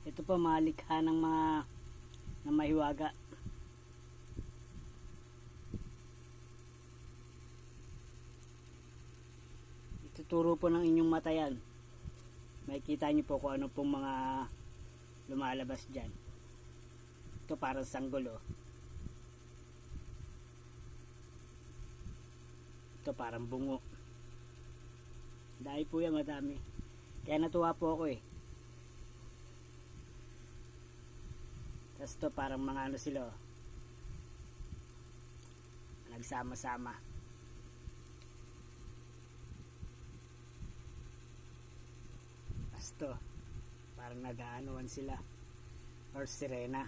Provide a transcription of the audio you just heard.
Ito po mga likha ng mga na mahiwaga. Ituturo po ng inyong mata yan. Makikita nyo po kung ano pong mga lumalabas dyan. Ito parang sanggol, oh. Ito parang bungo. Dahil po yan, madami. Kaya natuwa po ako eh. Tapos ito parang mga ano sila, oh. Nagsama-sama. Tapos ito parang nag-aanuan sila or sirena.